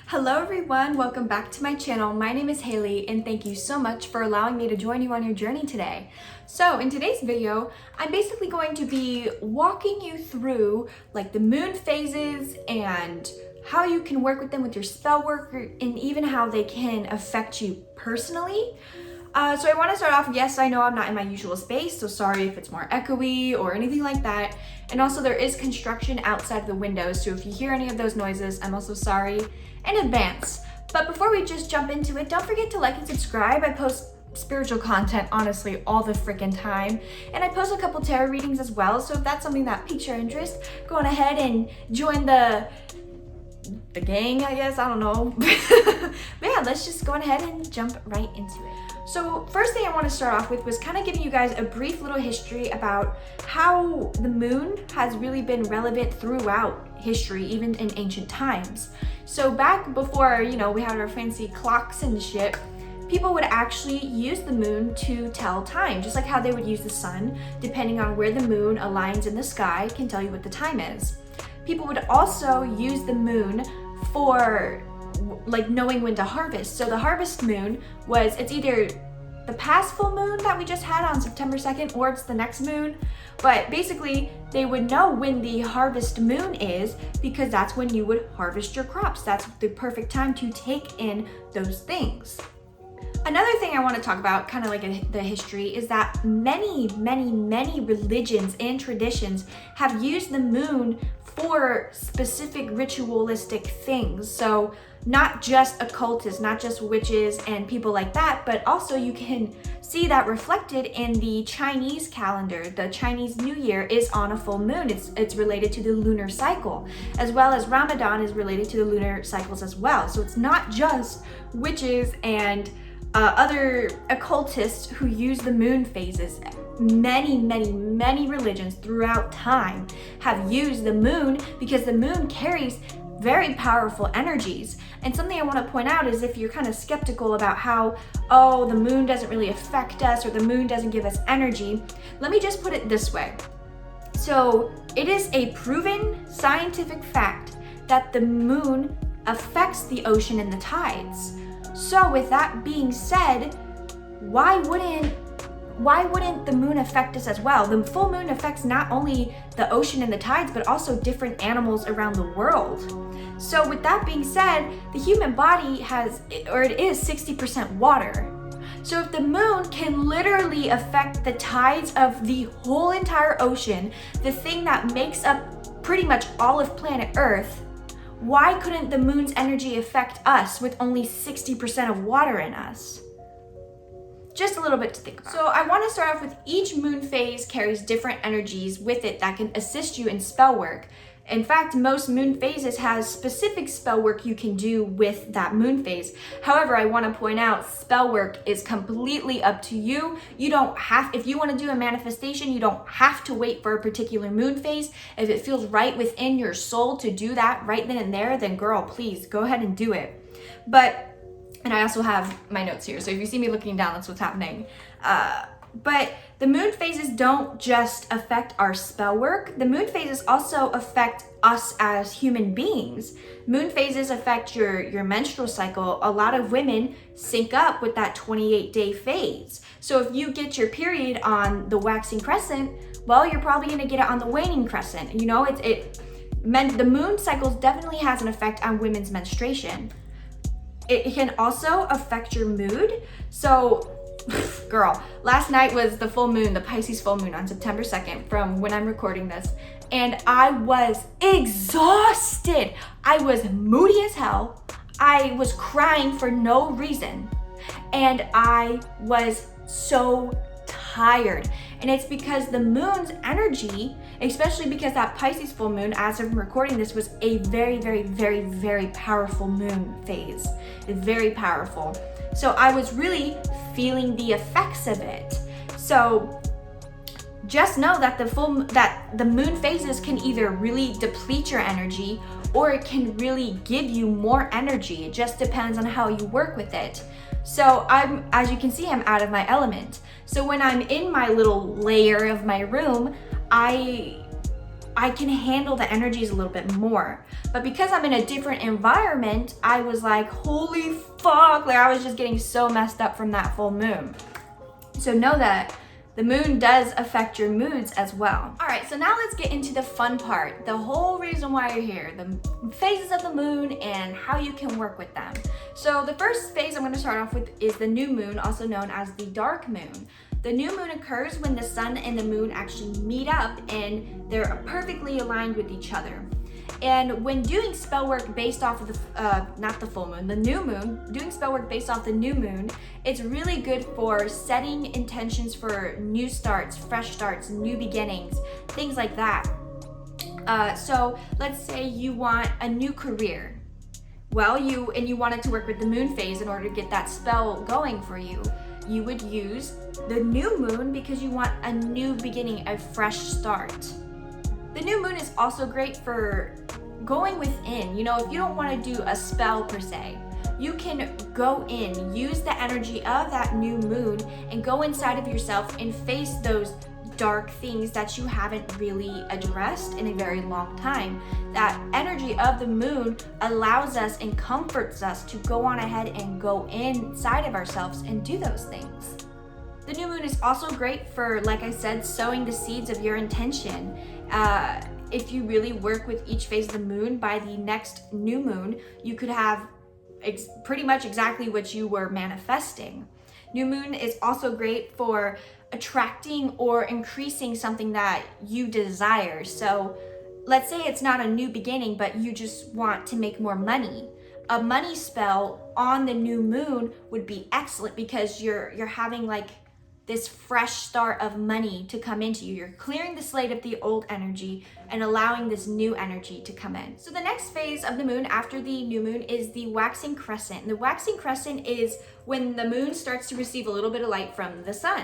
Hello everyone, welcome back to my channel. My name is Hayley and thank you so much for allowing me to join you on your journey today. So in today's video, I'm basically going to be walking you through like the moon phases and how you can work with them with your spell work and even how they can affect you personally. So I want to start off, yes, I know I'm not in my usual space, so sorry if it's more echoey or anything like that. And also there is construction outside the windows, so if you hear any of those noises, I'm also sorry in advance. But before we just jump into it, don't forget to like and subscribe. I post spiritual content, honestly, all the freaking time. And I post a couple tarot readings as well, so if that's something that piques your interest, go on ahead and join the gang, I guess, I don't know. But yeah, let's just go on ahead and jump right into it. So first thing I want to start off with was kind of giving you guys a brief little history about how the moon has really been relevant throughout history, even in ancient times. So back before, we had our fancy clocks and shit, people would actually use the moon to tell time, just like how they would use the sun. Depending on where the moon aligns in the sky can tell you what the time is. People would also use the moon for like knowing when to harvest. So the harvest moon it's either the past full moon that we just had on September 2nd or it's the next moon. But basically they would know when the harvest moon is because that's when you would harvest your crops. That's the perfect time to take in those things. Another thing I want to talk about, kind of like the history, is that many religions and traditions have used the moon for specific ritualistic things. So not just occultists, not just witches and people like that, but also you can see that reflected in the Chinese calendar. The Chinese New Year is on a full moon. It's related to the lunar cycle, as well as Ramadan is related to the lunar cycles as well. So it's not just witches and other occultists who use the moon phases. Many religions throughout time have used the moon because the moon carries very powerful energies. And something I want to point out is if you're kind of skeptical about how, the moon doesn't really affect us or the moon doesn't give us energy, let me just put it this way. So it is a proven scientific fact that the moon affects the ocean and the tides. So with that being said, why wouldn't the moon affect us as well? The full moon affects not only the ocean and the tides, but also different animals around the world. So with that being said, the human body it is 60% water. So if the moon can literally affect the tides of the whole entire ocean, the thing that makes up pretty much all of planet Earth, why couldn't the moon's energy affect us with only 60% of water in us? Just a little bit to think about. So I want to start off with each moon phase carries different energies with it that can assist you in spell work. In fact, most moon phases has specific spell work you can do with that moon phase. However, I want to point out spell work is completely up to you. If you want to do a manifestation, you don't have to wait for a particular moon phase. If it feels right within your soul to do that right then and there, then girl, please go ahead and do it. And I also have my notes here, so if you see me looking down, that's what's happening. But the moon phases don't just affect our spell work. The moon phases also affect us as human beings. Moon phases affect your menstrual cycle. A lot of women sync up with that 28-day phase. So if you get your period on the waxing crescent, well, you're probably gonna get it on the waning crescent. The moon cycles definitely has an effect on women's menstruation. It can also affect your mood. So, girl, last night was the full moon, the Pisces full moon on September 2nd from when I'm recording this. And I was exhausted. I was moody as hell. I was crying for no reason. And I was so tired. And it's because the moon's energy, especially because that Pisces full moon, as I'm recording this, was a very powerful moon phase. Very powerful. So I was really feeling the effects of it. So just know that the moon phases can either really deplete your energy or it can really give you more energy. It just depends on how you work with it. So as you can see, I'm out of my element. So when I'm in my little layer of my room, I I can handle the energies a little bit more. But because I'm in a different environment, I was like, holy fuck, like I was just getting so messed up from that full moon. So know that the moon does affect your moods as well. All right, so now let's get into the fun part, the whole reason why you're here, the phases of the moon and how you can work with them. So the first phase I'm going to start off with is the new moon, also known as the dark moon. The new moon occurs when the sun and the moon actually meet up and they're perfectly aligned with each other. And when doing spell work based off of the, not the full moon, the new moon, doing spell work based off the new moon, it's really good for setting intentions for new starts, fresh starts, new beginnings, things like that. So let's say you want a new career. Well, you wanted to work with the moon phase in order to get that spell going for you. You would use the new moon because you want a new beginning, a fresh start. The new moon is also great for going within. You know, if you don't want to do a spell per se, you can go in, use the energy of that new moon and go inside of yourself and face those dark things that you haven't really addressed in a very long time. That energy of the moon allows us and comforts us to go on ahead and go inside of ourselves and do those things. The new moon is also great for, like I said, sowing the seeds of your intention. If you really work with each phase of the moon, by the next new moon, you could have pretty much exactly what you were manifesting. New moon is also great for attracting or increasing something that you desire. So let's say it's not a new beginning, but you just want to make more money. A money spell on the new moon would be excellent because you're having like this fresh start of money to come into you. You're clearing the slate of the old energy and allowing this new energy to come in. So the next phase of the moon after the new moon is the waxing crescent. And the waxing crescent is when the moon starts to receive a little bit of light from the sun.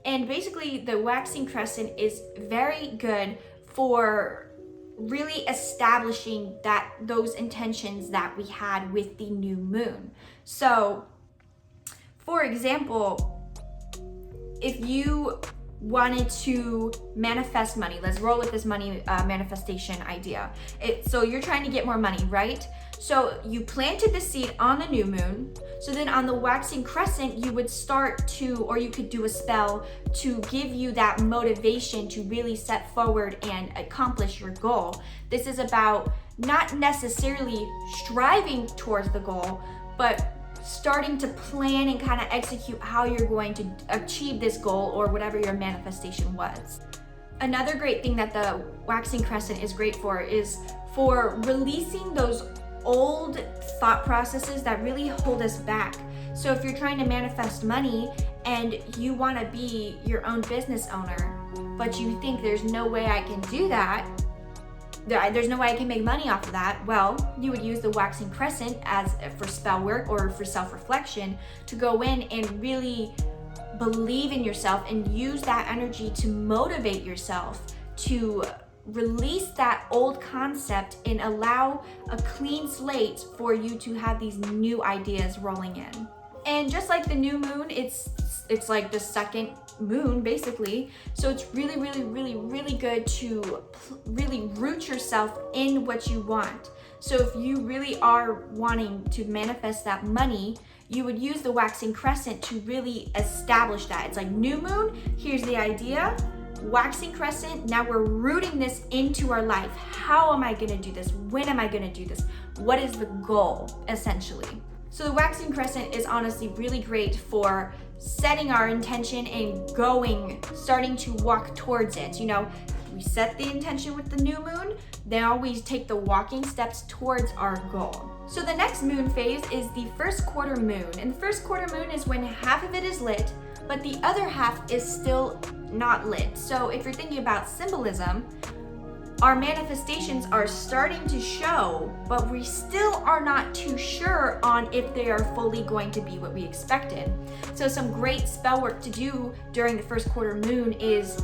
And basically the waxing crescent is very good for really establishing those intentions that we had with the new moon. So for example, if you wanted to manifest money, let's roll with this money manifestation idea. So you're trying to get more money, right? So you planted the seed on the new moon. So then on the waxing crescent, you would start to, or you could do a spell to give you that motivation to really set forward and accomplish your goal. This is about not necessarily striving towards the goal, but starting to plan and kind of execute how you're going to achieve this goal or whatever your manifestation was. Another great thing that the waxing crescent is great for is for releasing those old thought processes that really hold us back. So if you're trying to manifest money and you want to be your own business owner, but you think there's no way I can do that, there's no way I can make money off of that, well, you would use the waxing crescent as for spell work or for self-reflection to go in and really believe in yourself and use that energy to motivate yourself to release that old concept and allow a clean slate for you to have these new ideas rolling in. And just like the new moon, it's like the second moon basically. So it's really, really, really, really good to really root yourself in what you want. So if you really are wanting to manifest that money, you would use the waxing crescent to really establish that. It's like new moon, here's the idea. Waxing crescent, now we're rooting this into our life. How am I gonna do this? When am I gonna do this? What is the goal, essentially? So the waxing crescent is honestly really great for setting our intention and starting to walk towards it. You know, we set the intention with the new moon, now we take the walking steps towards our goal. So the next moon phase is the first quarter moon. And the first quarter moon is when half of it is lit, but the other half is still not lit. So if you're thinking about symbolism, our manifestations are starting to show, but we still are not too sure on if they are fully going to be what we expected. So some great spell work to do during the first quarter moon is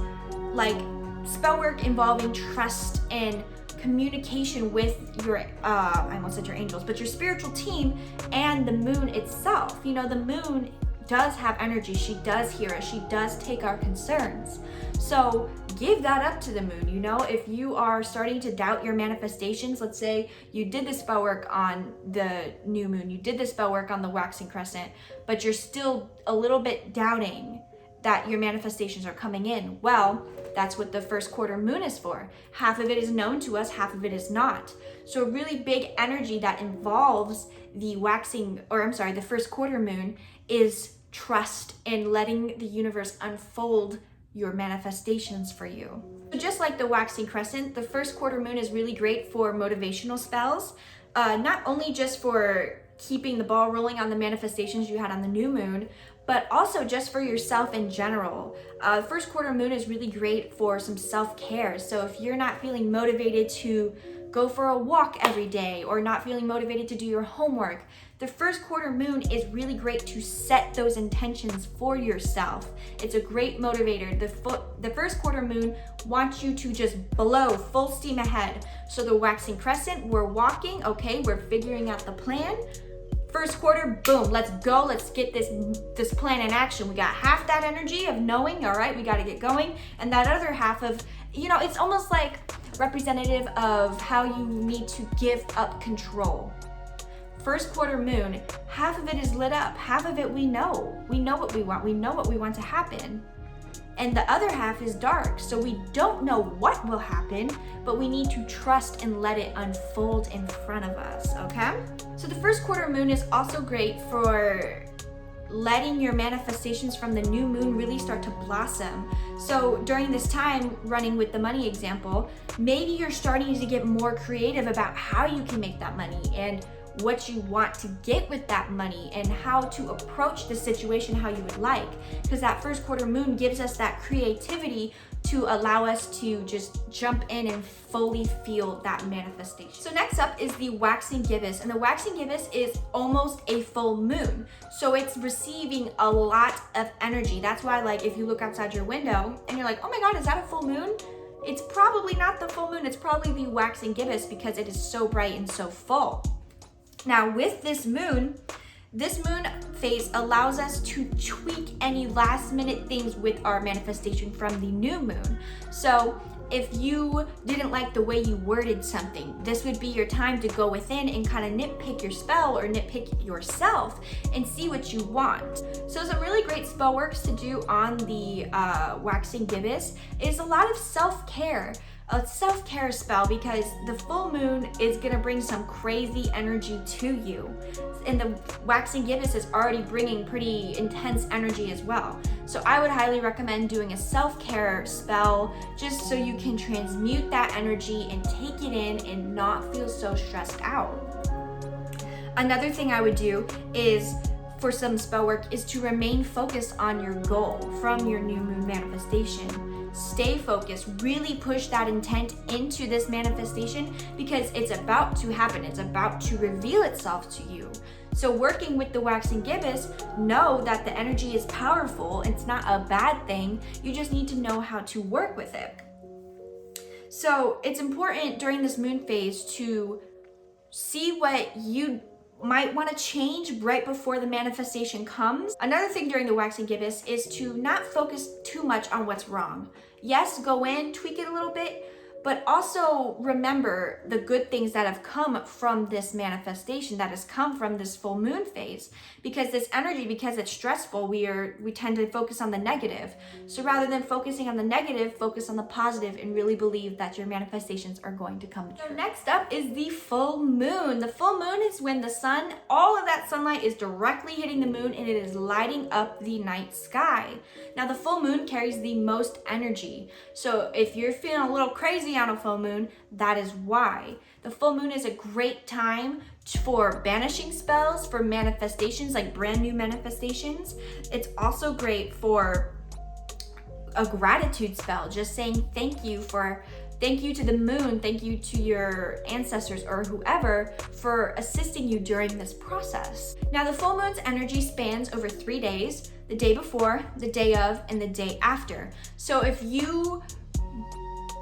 like spell work involving trust and communication with your, I almost said your angels, but your spiritual team and the moon itself. You know, the moon does have energy. She does hear us. She does take our concerns. So give that up to the moon. You know, if you are starting to doubt your manifestations, let's say you did the spell work on the new moon, you did the spell work on the waxing crescent, but you're still a little bit doubting that your manifestations are coming in. Well, that's what the first quarter moon is for. Half of it is known to us, half of it is not. So a really big energy that involves the first quarter moon is trust in letting the universe unfold your manifestations for you. So just like the waxing crescent, the first quarter moon is really great for motivational spells, not only just for keeping the ball rolling on the manifestations you had on the new moon, but also just for yourself in general. First quarter moon is really great for some self-care. So if you're not feeling motivated to go for a walk every day or not feeling motivated to do your homework, the first quarter moon is really great to set those intentions for yourself. It's a great motivator. The first quarter moon wants you to just blow full steam ahead. So the waxing crescent, we're walking, okay, we're figuring out the plan. First quarter, boom, let's go. Let's get this plan in action. We got half that energy of knowing, all right, we got to get going. And that other half of, it's almost like representative of how you need to give up control. First quarter moon, half of it is lit up. Half of it we know. We know what we want. We know what we want to happen. And the other half is dark. So we don't know what will happen, but we need to trust and let it unfold in front of us, okay? So the first quarter moon is also great for letting your manifestations from the new moon really start to blossom. So during this time, running with the money example, maybe you're starting to get more creative about how you can make that money and what you want to get with that money and how to approach the situation how you would like. Because that first quarter moon gives us that creativity to allow us to just jump in and fully feel that manifestation. So next up is the waxing gibbous, and the waxing gibbous is almost a full moon. So it's receiving a lot of energy. That's why, like, if you look outside your window and you're like, oh my God, is that a full moon? It's probably not the full moon. It's probably the waxing gibbous because it is so bright and so full. Now with this moon phase allows us to tweak any last minute things with our manifestation from the new moon. So if you didn't like the way you worded something, this would be your time to go within and kind of nitpick your spell or nitpick yourself and see what you want. So some really great spell works to do on the waxing gibbous is a lot of self-care. A self-care spell, because the full moon is gonna bring some crazy energy to you. And the waxing gibbous is already bringing pretty intense energy as well. So I would highly recommend doing a self-care spell just so you can transmute that energy and take it in and not feel so stressed out. Another thing I would do is, for some spell work, is to remain focused on your goal from your new moon manifestation. Stay focused, really push that intent into this manifestation because it's about to happen. It's about to reveal itself to you. So working with the waxing gibbous, know that the energy is powerful. It's not a bad thing. You just need to know how to work with it. So it's important during this moon phase to see what you might want to change right before the manifestation comes. Another thing during the waxing gibbous is to not focus too much on what's wrong. Yes, go in, tweak it a little bit, but also remember the good things that have come from this manifestation, that has come from this full moon phase. Because this energy, because it's stressful, we tend to focus on the negative. So rather than focusing on the negative, focus on the positive and really believe that your manifestations are going to come true. So next up is the full moon. The full moon is when the sun, all of that sunlight is directly hitting the moon and it is lighting up the night sky. Now the full moon carries the most energy. So if you're feeling a little crazy on a full moon, that is why. The full moon is a great time for banishing spells, for manifestations, like brand new manifestations. It's also great for a gratitude spell, just saying thank you to the moon, thank you to your ancestors or whoever for assisting you during this process. Now the full moon's energy spans over 3 days, the day before, the day of, and the day after. So if you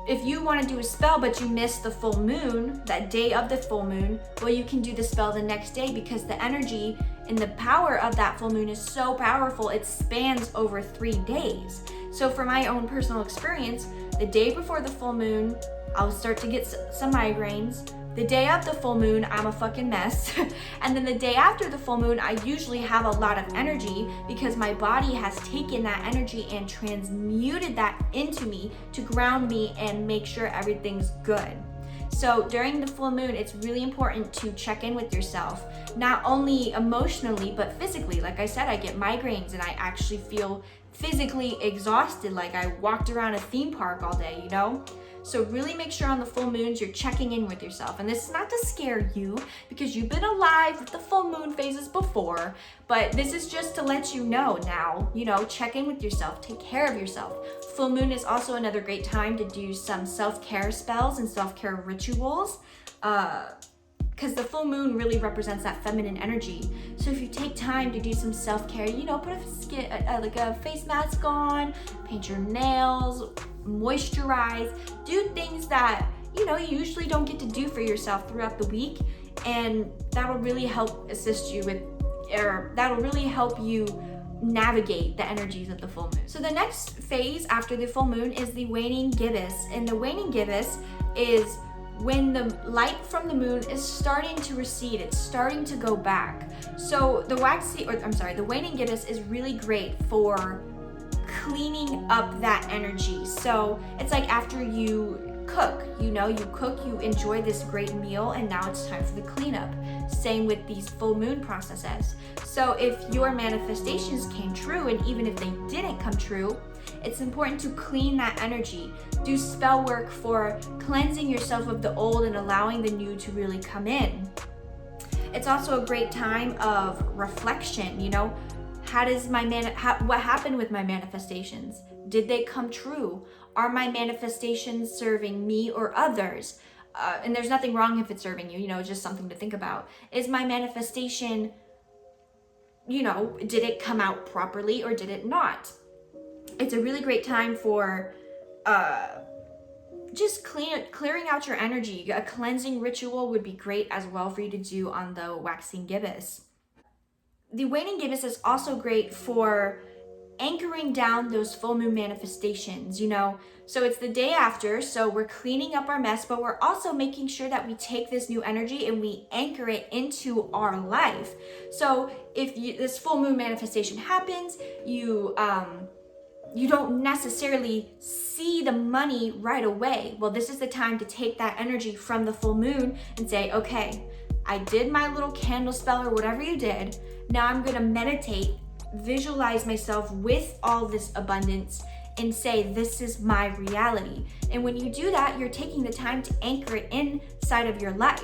if you want to do a spell but you miss the full moon, that day of the full moon, well, you can do the spell the next day because the energy and the power of that full moon is so powerful, it spans over 3 days. So for my own personal experience, the day before the full moon, I'll start to get some migraines. The day of the full moon, I'm a fucking mess. And then the day after the full moon, I usually have a lot of energy because my body has taken that energy and transmuted that into me to ground me and make sure everything's good. So during the full moon, it's really important to check in with yourself, not only emotionally, but physically. Like I said, I get migraines and I actually feel physically exhausted, like I walked around a theme park all day, you know? So really make sure on the full moons you're checking in with yourself. And this is not to scare you because you've been alive with the full moon phases before, but this is just to let you know now, you know, check in with yourself, take care of yourself. Full moon is also another great time to do some self-care spells and self-care rituals. Because the full moon really represents that feminine energy. So if you take time to do some self-care, you know, put like a face mask on, paint your nails, moisturize, do things that, you know, you usually don't get to do for yourself throughout the week. And that'll really help assist you with, or that'll really help you navigate the energies of the full moon. So the next phase after the full moon is the waning gibbous. And the waning gibbous is when the light from the moon is starting to recede, it's starting to go back. So the waning gibbous is really great for cleaning up that energy. So it's like after you cook, you know, you enjoy this great meal, and now it's time for the cleanup. Same with these full moon processes. So if your manifestations came true, and even if they didn't come true, it's important to clean that energy. Do spell work for cleansing yourself of the old and allowing the new to really come in. It's also a great time of reflection, you know. What happened with my manifestations? Did they come true? Are my manifestations serving me or others? And there's nothing wrong if it's serving you, you know, it's just something to think about. Is my manifestation, you know, did it come out properly or did it not? It's a really great time for just clearing out your energy. A cleansing ritual would be great as well for you to do on the waxing gibbous. The waning gibbous is also great for anchoring down those full moon manifestations, you know. So it's the day after, so we're cleaning up our mess, but we're also making sure that we take this new energy and we anchor it into our life. So if this full moon manifestation happens, you don't necessarily see the money right away. Well, this is the time to take that energy from the full moon and say, okay, I did my little candle spell or whatever you did. Now I'm gonna meditate, visualize myself with all this abundance and say, this is my reality. And when you do that, you're taking the time to anchor it inside of your life.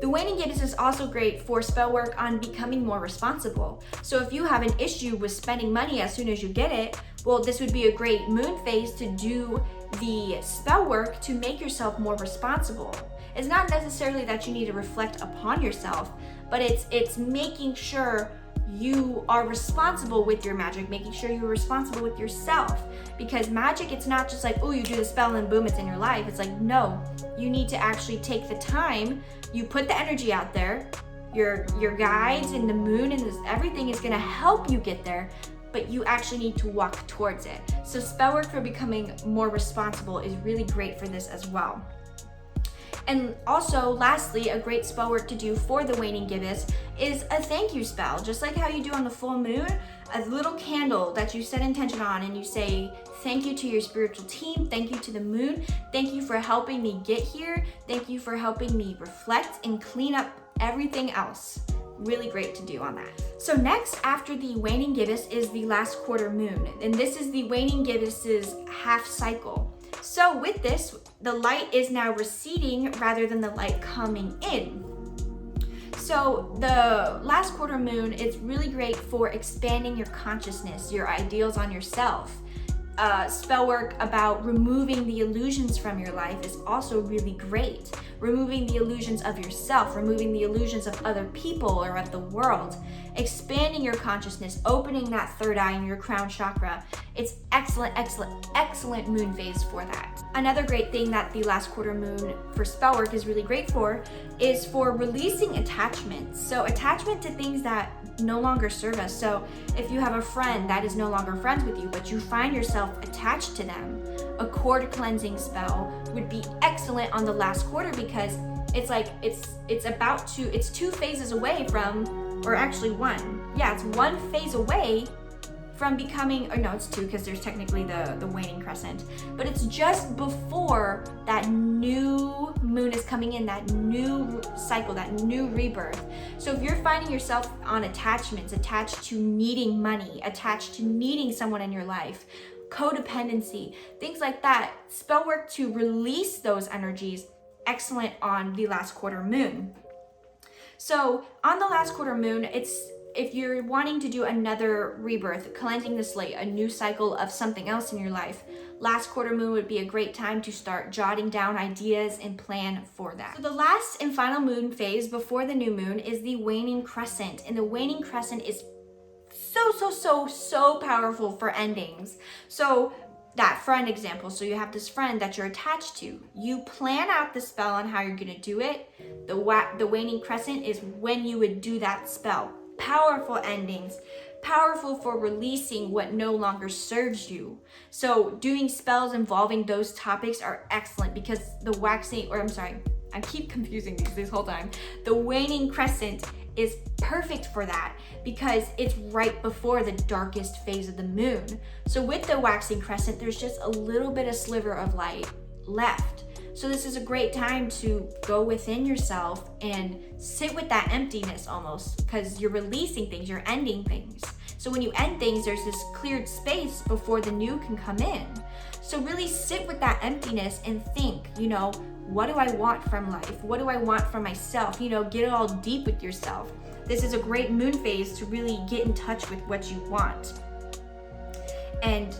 The waning gibbous is also great for spell work on becoming more responsible. So if you have an issue with spending money as soon as you get it, well, this would be a great moon phase to do the spell work to make yourself more responsible. It's not necessarily that you need to reflect upon yourself, but it's making sure you are responsible with your magic, making sure you're responsible with yourself. Because magic, it's not just like, oh, you do the spell and boom, it's in your life. It's like, no, you need to actually take the time. You put the energy out there, your guides and the moon and everything is gonna help you get there, but you actually need to walk towards it. So spell work for becoming more responsible is really great for this as well. And also, lastly, a great spell work to do for the waning gibbous is a thank you spell. Just like how you do on the full moon, a little candle that you set intention on and you say, thank you to your spiritual team, thank you to the moon, thank you for helping me get here, thank you for helping me reflect and clean up everything else. Really great to do on that. So next, after the waning gibbous, is the last quarter moon. And this is the waning gibbous' half cycle. So with this, the light is now receding rather than the light coming in. So the last quarter moon is really great for expanding your consciousness, your ideals on yourself. spell work about removing the illusions from your life is also really great. Removing the illusions of yourself, removing the illusions of other people or of the world, expanding your consciousness, opening that third eye in your crown chakra. It's excellent, excellent, excellent moon phase for that. Another great thing that the last quarter moon for spell work is really great for is for releasing attachment. So attachment to things that no longer serve us. So if you have a friend that is no longer friends with you, but you find yourself attached to them, a cord cleansing spell would be excellent on the last quarter, because it's like it's 2 phases away from, or actually 1. Yeah, it's 1 phase away from becoming, or no, it's 2, because there's technically the waning crescent, but it's just before that new moon is coming in, that new cycle, that new rebirth. So if you're finding yourself on attachments, attached to needing money, attached to needing someone in your life, codependency, things like that, spell work to release those energies, excellent on the last quarter moon. So on the last quarter moon, if you're wanting to do another rebirth, cleansing the slate, a new cycle of something else in your life, last quarter moon would be a great time to start jotting down ideas and plan for that. So the last and final moon phase before the new moon is the waning crescent, and the waning crescent is so powerful for endings. So that friend example, so you have this friend that you're attached to, you plan out the spell on how you're gonna do it. The waning crescent is when you would do that spell. Powerful endings, powerful for releasing what no longer serves you. So doing spells involving those topics are excellent, because the waxing, or I'm sorry, I keep confusing these this whole time. The waning crescent is perfect for that, because it's right before the darkest phase of the moon. So with the waxing crescent, there's just a little bit of sliver of light left. So this is a great time to go within yourself and sit with that emptiness almost, because you're releasing things, you're ending things. So when you end things, there's this cleared space before the new can come in. So really sit with that emptiness and think, what do I want from life? What do I want from myself? Get it all deep with yourself. This is a great moon phase to really get in touch with what you want. And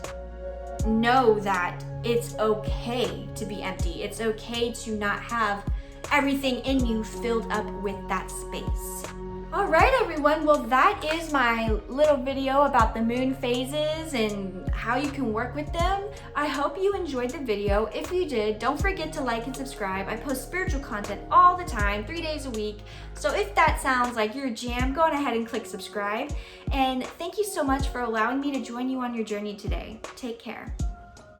know that it's okay to be empty. It's okay to not have everything in you filled up with that space. All right, everyone. Well, that is my little video about the moon phases and how you can work with them. I hope you enjoyed the video. If you did, don't forget to like and subscribe. I post spiritual content all the time, 3 days a week. So if that sounds like your jam, go on ahead and click subscribe. And thank you so much for allowing me to join you on your journey today. Take care.